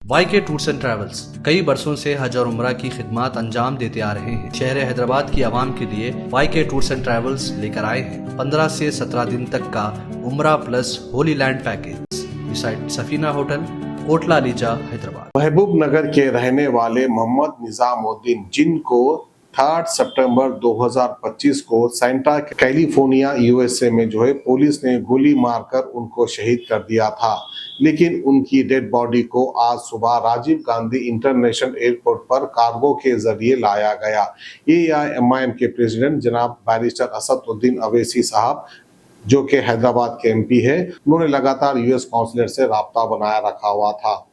YK tours and travels कई बरसों से हज और उम्रा की खिदमत अंजाम देते आ रहे हैं। शहर हैदराबाद की आवाम के लिए YK टूर्स एंड ट्रैवल्स लेकर आए हैं 15 से 17 दिन तक का उम्रा plus Holi land package beside Safina hotel, Kotla ELISA, Hyderabad. महबूब नगर के रहने वाले मोहम्मद निजामुद्दीन, जिनको 3 सितंबर 2025 को सेंटा कैलिफोर्निया USA में पुलिस ने गोली मारकर उनको शहीद कर दिया था, लेकिन उनकी डेड बॉडी को आज सुबह राजीव गांधी इंटरनेशनल एयरपोर्ट पर कार्गो के जरिए लाया गया। AIMIM के प्रेसिडेंट जनाब बैरिस्टर असदुद्दीन अवैसी साहब, जो कि हैदराबाद के MP है, उन्होंने लगातार US कौंसलर से राब्ता बनाया रखा हुआ था।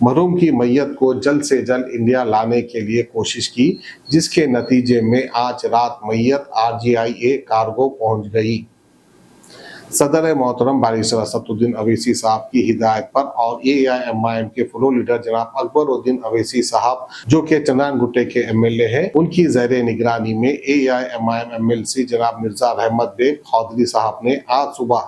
मरहूम की मैयत को जल्द से जल्द इंडिया लाने के लिए कोशिश की, जिसके नतीजे में आज रात मैयत RGIA कार्गो पहुंच गई। सदर मोहतरम बैरिस्टर असदुद्दीन अवैसी साहब की हिदायत पर और AIMIM के फ्लोर लीडर जनाब अकबरुद्दीन अवैसी साहब, जो कि चंद्रानगुट्टे के MLA हैं, उनकी ज़ेरे निगरानी में AIMIM MLC जनाब मिर्जा रहमत बेग खौदरी साहब ने आज सुबह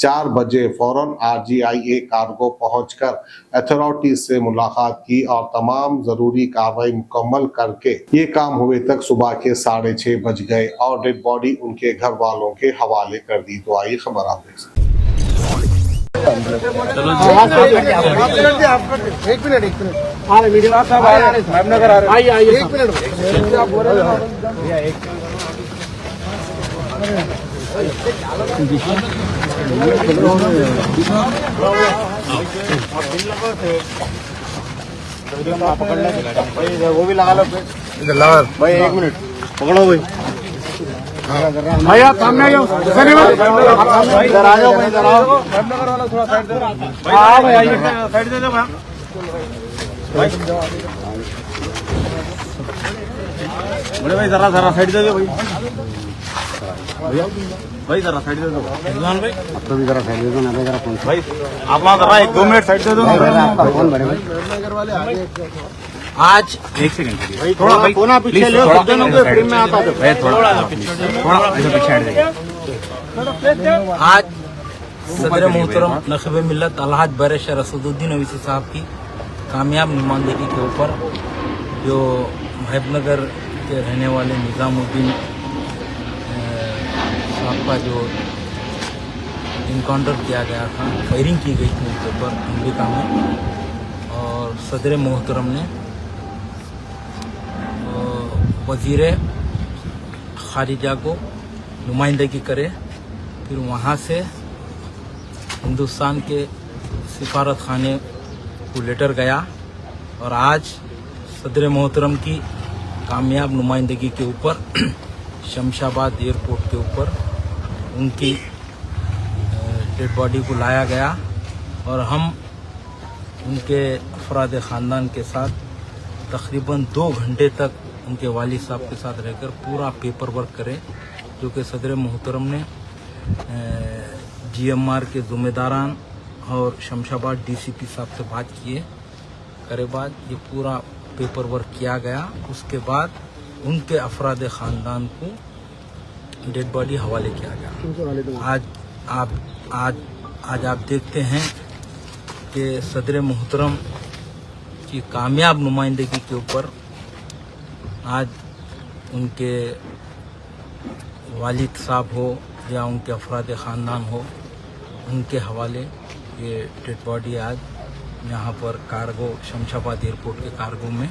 4 बजे फौरन RGIA कार्गो पहुंचकर अथॉरिटीज से मुलाकात की और तमाम जरूरी कार्रवाई मुकम्मल करके ये काम हुए तक सुबह के 6:30 बज गए और डेड बॉडी उनके घर वालों के हवाले कर दी। तो आइए खबर आप देख सकते वो भी लगा लो भाई, 1 मिनट पकड़ो भाई। भाई आप सामने आ जाओ, इधर आ जाओ भाई, इधर आओ। थोड़ा साइड दे दो। हाँ भाई आइए, साइड दे दो भाई। बड़े भाई जरा साइड दे दो भाई। भाई जरा साइड दे दो भाई, अब तो भी जरा साइड दे दो ना जरा भाई, आप वहाँ जरा 1-2 मिनट साइड दे दो। कौन बड़े भाई आज 1 सेकंड भाई, थोड़ा भाई कोना पीछे ले, फ्रेम में आता है थोड़ा पीछे हट जाइए। आज सदर मोहतरम नखबे मिल्लत अलहाज बैरिस्टर असदुद्दीन अवैसी साहब की कामयाब नुमाइंदगी के ऊपर जो महबूबनगर के रहने वाले निजामुद्दीन साहब का जो इनकाउंटर किया गया था, फायरिंग की गई थी उनके ऊपर अमेरिका में, और सदर मोहतरम ने वज़ीर खारिजा को नुमाइंदगी करे, फिर वहाँ से हिंदुस्तान के सिफारत खाने को लेटर गया और आज सदर मोहतरम की कामयाब नुमाइंदगी के ऊपर शमशाबाद एयरपोर्ट के ऊपर उनकी डेड बॉडी को लाया गया और हम उनके अफराद ख़ानदान के साथ तकरीबन 2 घंटे तक उनके वालिद साहब के साथ रहकर पूरा पेपर वर्क करें, जो कि सदर मोहतरम ने GMR के ज़िम्मेदारान और शमशाबाद DCP साहब से बात किए, करे बाद ये पूरा पेपर वर्क किया गया। उसके बाद उनके अफराद ख़ानदान को डेड बॉडी हवाले किया गया। आज आप देखते हैं कि सदर मोहतरम की कामयाब नुमाइंदगी के ऊपर आज उनके वालिद साहब हो या उनके अफराद ख़ानदान हो, उनके हवाले ये डेड बॉडी आज यहाँ पर कार्गो शमशाबाद एयरपोर्ट के कार्गो में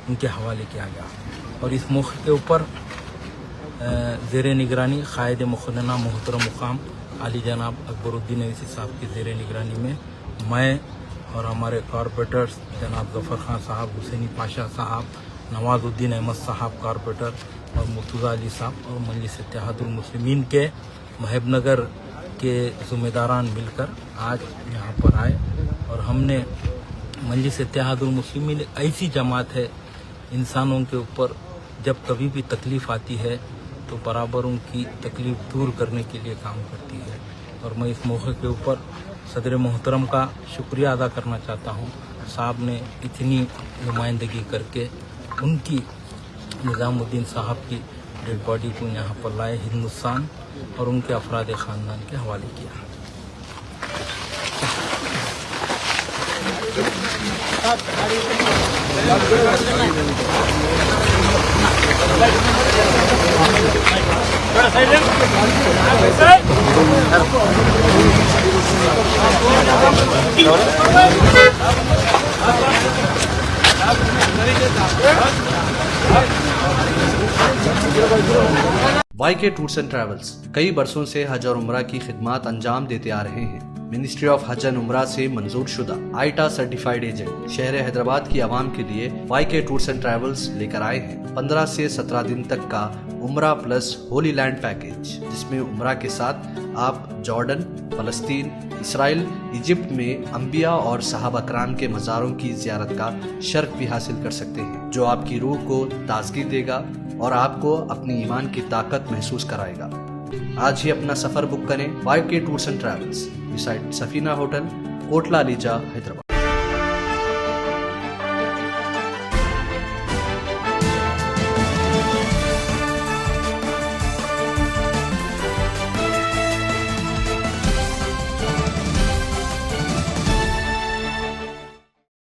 उनके हवाले किया गया। और इस मौके के ऊपर ज़ेरे निगरानी क़ायद मुक़दमा मोहतरम मुक़ाम आली जनाब अकबरुद्दीन अवैसी साहब की ज़ेरे निगरानी में मैं और हमारे कॉरपोरेटर्स जनाब ज़फ़र खान साहब, हुसैनी पाशा साहब, नवाजुद्दीन अहमद साहब कॉरपोरेटर और मुर्तज़ा अली साहब और मजलिस इत्तेहादुल मुस्लिमीन के महबूबनगर के ज़िम्मेदारान मिलकर आज यहाँ पर आए और हमने मजलिस इत्तेहादुल मुस्लिमीन ऐसी जमात है, इंसानों के ऊपर जब कभी भी तकलीफ़ आती है तो बराबर उनकी तकलीफ़ दूर करने के लिए काम करती है। और मैं इस मौके के ऊपर सदर मोहतरम का शुक्रिया अदा करना चाहता हूँ, साहब ने इतनी नुमाइंदगी करके उनकी निज़ामुद्दीन साहब की डेड बॉडी को यहाँ पर लाए हिंदुस्तान और उनके अफराद ख़ानदान के हवाले किया। YK टूर्स एंड ट्रैवल्स कई बरसों से हज और उम्रा की खिदमत अंजाम देते आ रहे हैं। मिनिस्ट्री ऑफ हज एंड उम्रा से मंजूर शुदा आईटा सर्टिफाइड एजेंट शहर हैदराबाद की आवाम के लिए YK टूर्स एंड ट्रैवल्स लेकर आए हैं 15 से 17 दिन तक का उम्रा प्लस होली लैंड पैकेज, जिसमें उम्रा के साथ आप जॉर्डन, फलस्तीन, इसराइल, इजिप्ट में अंबिया और सहाबा कराम के मज़ारों की ज़ियारत का शर्फ भी हासिल कर सकते हैं, जो आपकी रूह को ताजगी देगा और आपको अपनी ईमान की ताकत महसूस कराएगा। आज ही अपना सफर बुक करें YK tours and travels, beside Safina hotel, Kotla Lisa, Hyderabad.